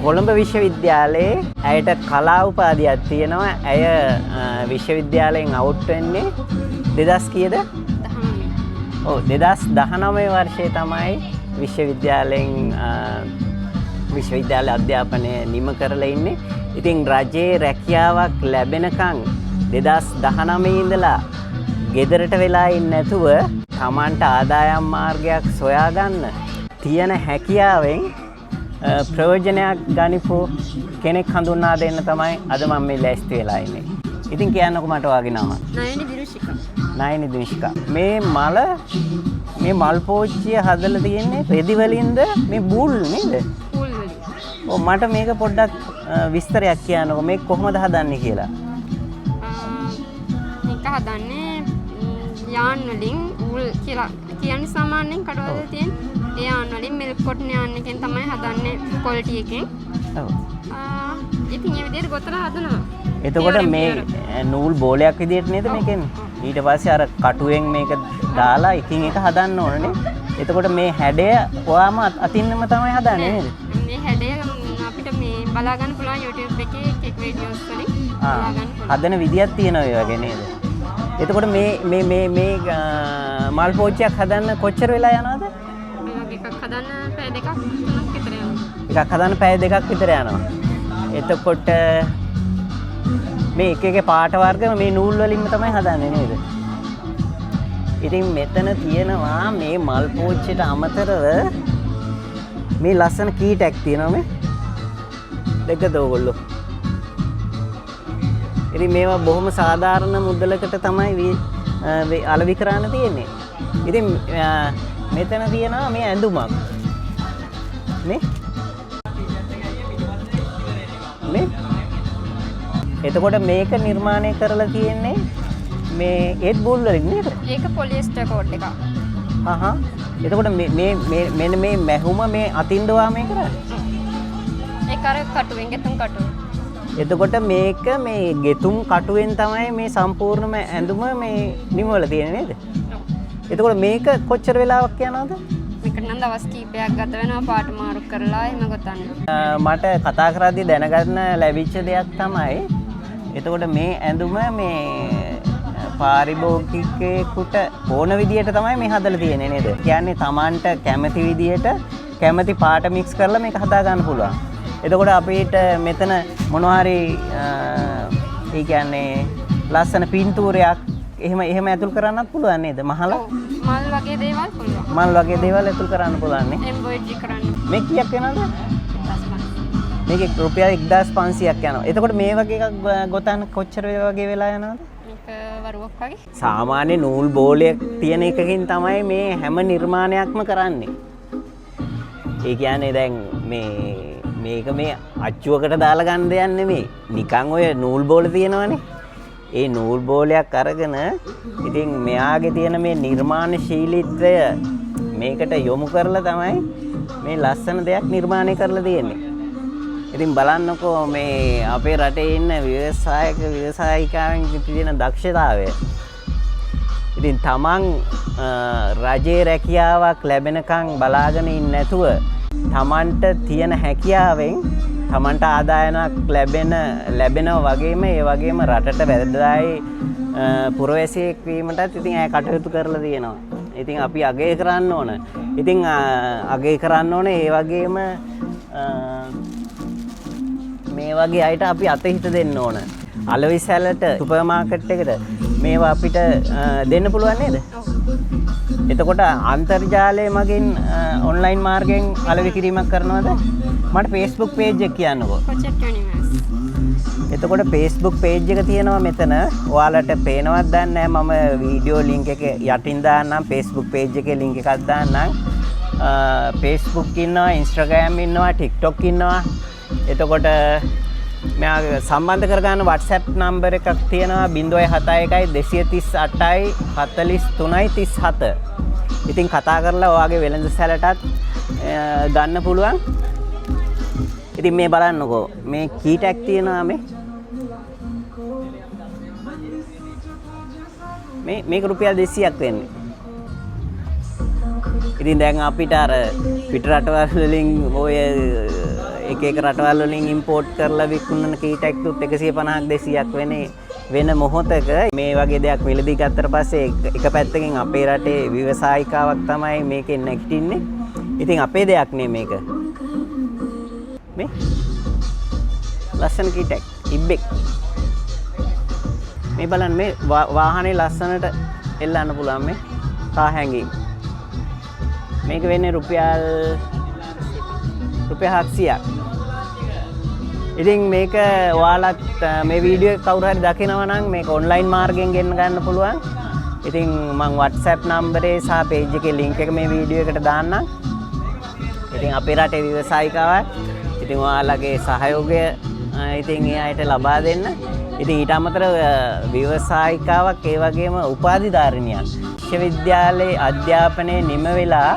කොළඹ විශ්වවිද්‍යාලයේ ඇයට කලා උපාධියක් තියෙනවා. ඇය විශ්වවිද්‍යාලයෙන් අවුට් වෙන්නේ 2000 කීයද? 19. ඔව් 2019 වර්ෂයේ තමයි විශ්වවිද්‍යාල අධ්‍යාපනය නිම කරලා ඉන්නේ. ඉතින් රජයේ රැකියාවක් ලැබෙනකන් 2019 ඉඳලා ගෙදරට වෙලා ඉන්නේ නැතුව තමන්ට ආදායම් මාර්ගයක් සොයාගන්න තියෙන හැකියාවෙන් ප්‍රයෝජනයක් ගනිපු කෙනෙක් හඳුන්වා දෙන්න තමයි අද මම මේ ලෑස්ති වෙලා ඉන්නේ. ඉතින් කියන්නකෝ මට ඔයාගේ නම. නයනි දිරුෂිකා. නයනි දිරුෂිකා. මේ මල් පෝච්චිය හදලා තියෙන්නේ රෙදි වලින්ද මේ බූල් නේද? බූල් වලින්. ඔව් මට මේක පොඩ්ඩක් විස්තරයක් කියන්නකෝ මේක කොහොමද හදන්නේ කියලා. මේක හදන්නේ යාන් වලින් බූල් කියලා කියන්නේ සාමාන්‍යයෙන් කඩවල තියෙන ඒ යාන් වලින් මිල්ක් කොටන් යාන් එකෙන් තමයි හදන්නේ ක්වොලිටි එකෙන්. ඔව්. ඉතින් මේ විදිහට ගොතලා හදනවා. එතකොට මේ නූල් බෝලයක් විදිහට නේද මේකෙන්නේ? ඊට පස්සේ අර කටුවෙන් මේක දාලා එකින් එක හදන්න ඕනනේ. එතකොට මේ හැඩය ඔයාම අතින්නම තමයි හදන්නේ නේද? මේ හැඩය අපිට මේ බලා ගන්න පුළුවන් YouTube එකේ එක් වීඩියෝස් වලින් බලා ගන්න පුළුවන්. හදන විදියක් තියෙනවා ඒ වගේ නේද? එතකොට මේ මල් පෝච්චියක් හදන්න කොච්චර වෙලා යනවද? එකක් හදන්න පැය දෙකක් තුනක් විතර යනවා. එකක් හදන්න පැය දෙකක් විතර යනවා. එතකොට මේ එක පාට වර්ග මේ නූල් වලින්ම තමයි හදන්නේ නේද? ඉතින් මෙතන තියෙනවා මේ මල් පෝච්චියට අමතරව මේ ලස්සන කීටැක් තියෙනවා මේ. දෙකද ඕගොල්ලෝ. ඉතින් මේවා බොහොම සාධාරණ මුදලකට තමයි අලෙවි කරන්න තියෙන්නේ. ඉතින් මෙතන තියෙනවා මේ ඇඳුමක්. මේ එතකොට මේක නිර්මාණය කරලා තියෙන්නේ මේ ඒත් බූල් වලින් නේද? ඒක පොලිස්ටර් කෝට් එකක්. එතකොට මෙන්න මේ මැහුම මේ අතින්දවා මේ කරන්නේ? ඒක අර කටුවෙන් ගෙතුම් කටුව. එතකොට මේක මේ ගෙතුම් කටුවෙන් තමයි මේ සම්පූර්ණම ඇඳුම මේ නිමවල තියෙන්නේ නේද? එතකොට මේක කොච්චර වෙලාවක් යනවද? මේකට නම් දවස් කීපයක් ගත වෙනවා පාට මාරු කරලා එහෙම ගොතන්න. මට කතා කරද්දී දැනගන්න ලැබිච්ච දෙයක් තමයි එතකොට මේ ඇඳුම මේ පාරිභෝගිකයෙකුට ඕන විදියට තමයි මේ හදලා තියෙන්නේ නේද? කියන්නේ Tamanට කැමති විදියට කැමති පාට මික්ස් කරලා මේක හදා ගන්න පුළුවන්. එතකොට අපිට මෙතන මොනවා හරි ඒ කියන්නේ ලස්සන පින්තූරයක් එහෙම ඇතුල් කරන්නත් පුළුවන් නේද? මහලා මල් වගේ දේවල් පුළුවන්. මල් වගේ දේවල් ඇතුල් කරන්න පුළුවන් නේ. එම්බ්‍රොයිඩරි කරන්න. මේ කීයක් වෙනවද? මේකේ රුපියල් 1500ක් යනවා. එතකොට මේ වගේ එකක් ගොතන්න කොච්චර වගේ වෙලා යනවද? මේක වරුවක් වගේ. සාමාන්‍ය නූල් බෝලයක් තියෙන එකකින් තමයි මේ හැම නිර්මාණයක්ම කරන්නේ. ඒ කියන්නේ දැන් මේක මේ අච්චුවකට දාලා ගන්න දෙයක් නෙමෙයි. නිකන් ඔය නූල් බෝල තියෙනවනේ. ඒ නූල් බෝලයක් අරගෙන ඉතින් මෙයාගේ තියෙන මේ නිර්මාණශීලීත්වය මේකට යොමු කරලා තමයි මේ ලස්සන දෙයක් නිර්මාණය කරලා තියෙන්නේ. ඉතින් බලන්නකෝ මේ අපේ රටේ ඉන්න ව්‍යවසායිකාවෙන් තියෙන දක්ෂතාවය. ඉතින් තමන් රජයේ රැකියාවක් ලැබෙනකන් බලාගෙන ඉන්නේ නැතුව තමන්ට තියෙන හැකියාවෙන් තමන්ට ආදායමක් ලැබෙනවා වගේම ඒ වගේම රටට වැදගත් පුරවැසියෙක් වීමටත් ඉතින් අය කටයුතු කරලා තියෙනවා. ඉතින් අපි අගය කරන්න ඕන. ඉතින් අගය කරන්න ඕනේ ඒ වගේම මේ වගේ අයට අපි අතහිත දෙන්න ඕන. අලවිසැලට සුපර් මාකට් එකට මේවා අපිට දෙන්න පුළුවන් නේද? එතකොට අන්තර්ජාලය මගින් ඔන්ලයින් මාර්ගයෙන් අලෙවි කිරීමක් කරනවද? මට Facebook page එක කියන්නකෝ. Project universe. එතකොට Facebook page එක තියෙනවා මෙතන. ඔයාලට පේනවද දන්නේ නැහැ. මම වීඩියෝ link එක යටින් දාන්නම්. Facebook page එකේ link එකක් දාන්නම්. Facebook ඉන්නවා, Instagram ඉන්නවා, TikTok ඉන්නවා. එතකොට මෙයා සම්බන්ධ කරගන්න WhatsApp නම්බර් එකක් තියෙනවා 071 238 43 37. ඉතින් කතා කරලා ඔයාගේ වෙළඳ සැලටත් ගන්න පුළුවන්. ඉතින් මේ බලන්නකෝ මේ කීටැක් තියෙනවා මේක රුපියල් 200ක් වෙන්නේ. ඉතින් දැන් අපිට අර පිට රටවල් වලින් ඔය එක එක රටවල් වලින් ඉම්පෝට් කරලා විකුණන කීටැක්තුත් 150ක් 200ක් වෙන මොහොතක මේ වගේ දෙයක් මිලදී ගත්තට පස්සේ එක පැත්තකින් අපේ රටේ ව්‍යවසායිකාවක් තමයි මේකෙන් නැගිටින්නේ. ඉතින් අපේ දෙයක් නේ මේක. මේ ලස්සන කීටැක් ඉබ්බෙක්. මේ බලන්න මේ වාහනේ ලස්සනට එල්ලන්න පුළුවන් මේ කා හැංගීම්. මේක වෙන්නේ රුපියල් 700ක්. ඉතින් මේක ඔයාලත් මේ වීඩියෝ එක කවුරු හරි දකිනවා නම් මේක ඔන්ලයින් මාර්ගයෙන් ගෙන්න ගන්න පුළුවන්. ඉතින් මම WhatsApp නම්බරේ සහ page එකේ link එක මේ වීඩියෝ එකට දාන්නම්. ඉතින් අපේ රටේ ව්‍යවසායිකාවක් ඉතින් ඔයාලගේ සහයෝගය ඉතින් ඒ අයට ලබා දෙන්න. ඉතින් ඊට අමතරව ව්‍යවසායිකාවක් ඒ වගේම උපාධිධාරිනියක් විශ්වවිද්‍යාලයේ අධ්‍යාපනයේ නිම වෙලා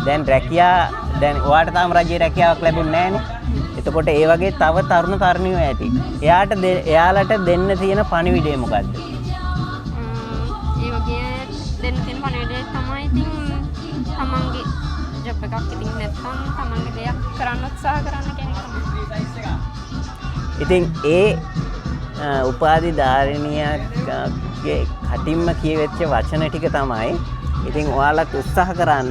දැන් රැකියා දැන් ඔයාට තාම රජයේ රැකියාවක් ලැබුණේ නැහනේ. එතකොට ඒ වගේ තව තරුණ තරුණියෝ ඇති. එයාලට දෙන්න තියෙන පණිවිඩය මොකද්ද? ඒ වගේ දෙන්න තියෙන පණිවිඩය තමයි ඉතින් තමන්ගේ ජොබ් එකක් ඉතින් නැත්නම් තමන්ගේ දෙයක් කරන්න උත්සාහ කරන්න කියන එක තමයි. ඉතින් ඒ උපාධිධාරිනියගේ කටින්ම කියවෙච්ච වචන ටික තමයි ඉතින් ඔයාලත් උත්සාහ කරන්න